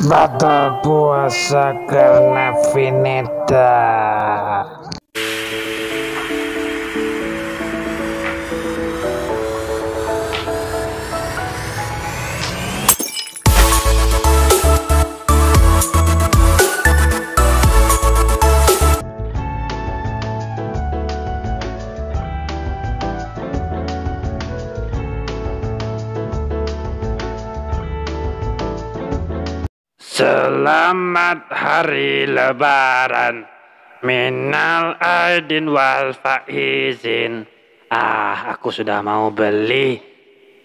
Batal puasa karena Vineta. Selamat hari lebaran, minal aidin wal faizin. Aku sudah mau beli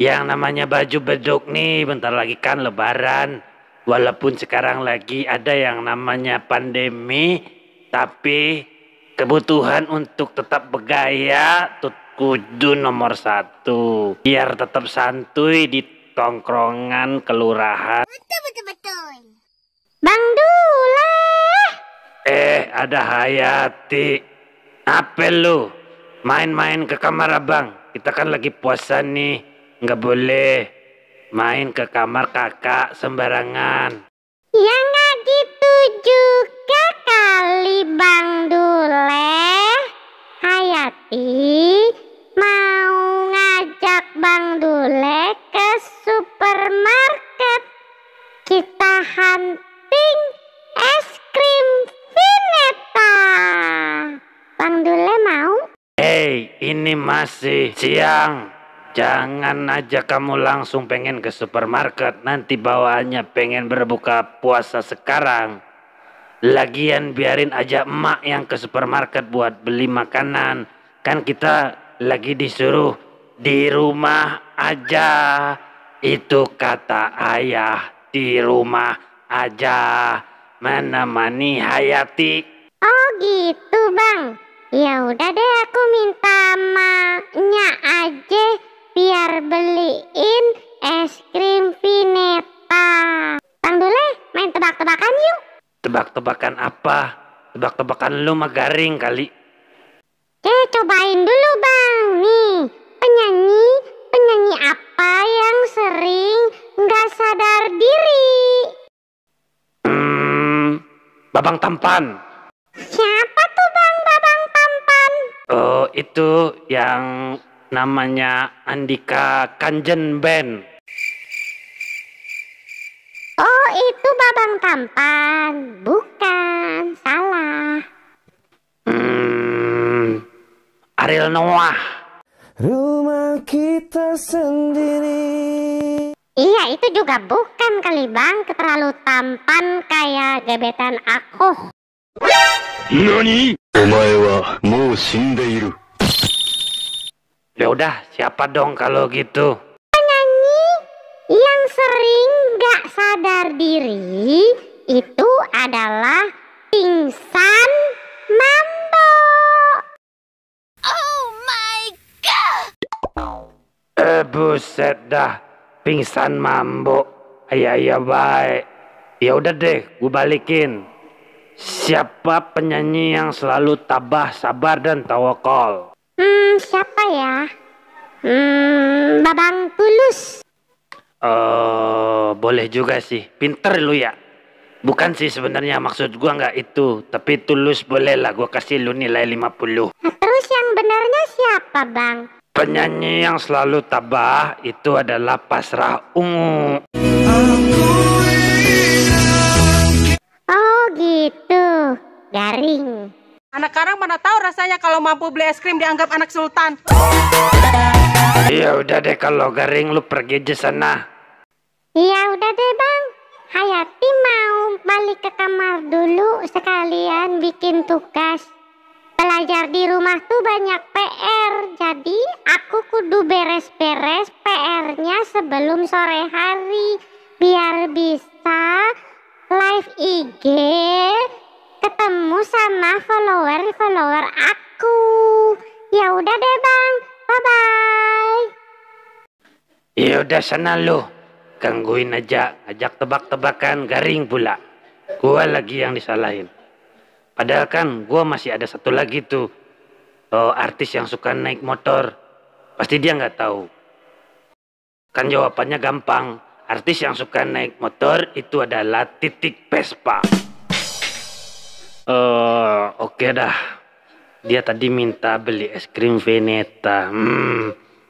yang namanya baju beduk nih, bentar lagi kan lebaran. Walaupun sekarang lagi ada yang namanya pandemi, tapi kebutuhan untuk tetap bergaya kudu nomor satu. Biar tetap santuy di tongkrongan kelurahan. Betul. Bang Dule. Ada Hayati. Apa lu? Main-main ke kamar abang. Kita kan lagi puasa nih. Nggak boleh main ke kamar kakak sembarangan. Ya nggak gitu juga kali Bang Dule. Hayati mau ngajak Bang Dule ke supermarket. Kita hunting es krim Vineta. Bang Dule mau? Ini masih siang. Jangan aja kamu langsung pengen ke supermarket. Nanti bawaannya pengen berbuka puasa sekarang. Lagian biarin aja emak yang ke supermarket buat beli makanan. Kan kita lagi disuruh di rumah aja. Itu kata ayah, di rumah aja menemani Hayati. Oh gitu Bang. Ya udah deh, aku minta maknya aja biar beliin es krim Vineta. Bang Dule main tebak-tebakan yuk. Tebak-tebakan apa? Tebak-tebakan lu mah garing kali. Cobain dulu Bang. Nih, penyanyi apa yang sering nggak sadar diri? Babang Tampan. Siapa tuh Bang Babang Tampan? Oh, itu yang namanya Andika Kanjen Band. Oh, itu Babang Tampan. Bukan, salah. Ariel Noah. Rumah kita sendiri. Iya, itu juga bukan kali Bang. Terlalu tampan kayak gebetan aku. Nani? Omae wa mou shindeiru. Ya udah, siapa dong kalau gitu? Penyanyi yang sering gak sadar diri itu adalah Pingsan Mambo. Oh my god. Buset dah, Pingsan Mambo. Iya baik. Ya udah deh, gue balikin. Siapa penyanyi yang selalu tabah, sabar dan tawakal? Siapa ya? Babang Tulus. Boleh juga sih. Pinter lu ya. Bukan sih sebenarnya maksud gua nggak itu. Tapi Tulus boleh lah, gua kasih lu nilai 50. Nah, terus yang benarnya siapa Bang? Penyanyi yang selalu tabah itu adalah Pasrah Ungu. Oh gitu, garing. Anak karang mana tahu rasanya kalau mampu beli es krim dianggap anak sultan. Ya udah deh, kalau garing lu pergi aja sana. Ya udah deh Bang, Hayati mau balik ke kamar dulu sekalian bikin tugas. Belajar di rumah tuh banyak PR, jadi aku kudu beres-beres PR-nya sebelum sore hari biar bisa live IG ketemu sama follower aku. Ya udah deh Bang, bye-bye. Ya udah sana lu. Gangguin aja, ngajak tebak-tebakan garing pula. Gua lagi yang disalahin. Padahal kan gua masih ada satu lagi tuh. Artis yang suka naik motor. Pasti dia nggak tahu. Kan jawabannya gampang. artis yang suka naik motor itu adalah Titik Vespa. Oke dah. Dia tadi minta beli es krim Veneta.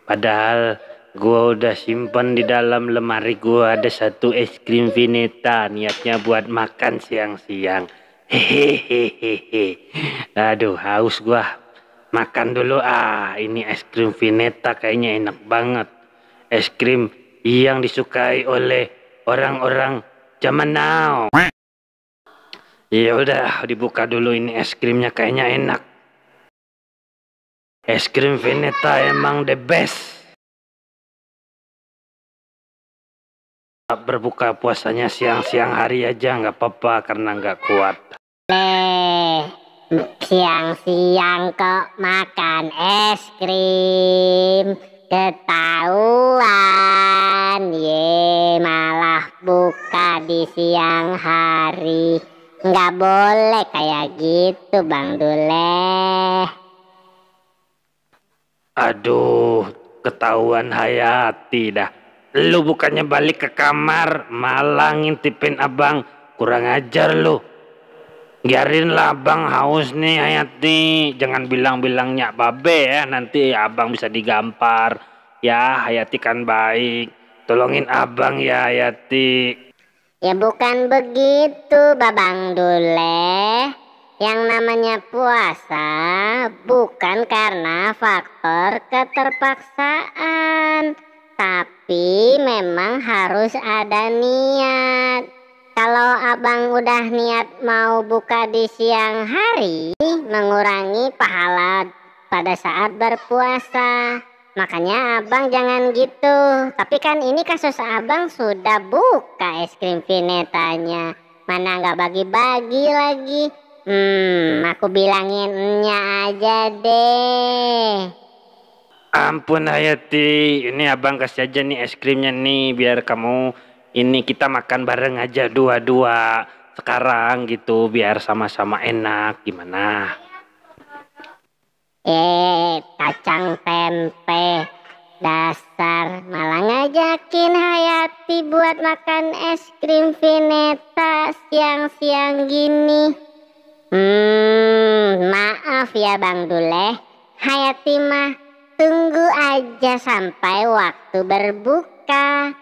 Padahal gua udah simpan di dalam lemari gua ada satu es krim Veneta. Niatnya buat makan siang-siang. Hehehehe. Aduh, haus gua. Makan dulu ini es krim Veneta kayaknya enak banget. Es krim yang disukai oleh orang-orang zaman now. Ya udah, dibuka dulu ini es krimnya kayaknya enak. Es krim Veneta emang the best. Berbuka puasanya siang-siang hari aja nggak apa-apa karena nggak kuat. Siang-siang kok makan es krim, ketahuan. Malah buka di siang hari. Nggak boleh kayak gitu Bang Duleh. Aduh, ketahuan Hayati dah. Lu bukannya balik ke kamar, malah ngintipin abang. Kurang ajar lu. Biarinlah abang haus nih Hayati. Jangan bilang-bilangnya babe ya. Nanti abang bisa digampar. Ya Hayati kan baik. Tolongin abang ya Hayati. Ya bukan begitu Babang Duleh. Yang namanya puasa bukan karena faktor keterpaksaan, tapi memang harus ada niat. Kalau abang udah niat mau buka di siang hari, mengurangi pahala pada saat berpuasa. Makanya abang jangan gitu. Tapi kan ini kasus abang sudah buka es krim Venetanya. Mana nggak bagi-bagi lagi. Aku bilangin nya aja deh. Ampun Hayati, ini abang kasih aja nih es krimnya nih biar kamu ini kita makan bareng aja dua-dua sekarang gitu biar sama-sama enak. Gimana? Kacang tempe dasar malah ngajakin Hayati buat makan es krim Veneta siang-siang gini. Maaf ya Bang Duleh, Hayati mah tunggu aja sampai waktu berbuka.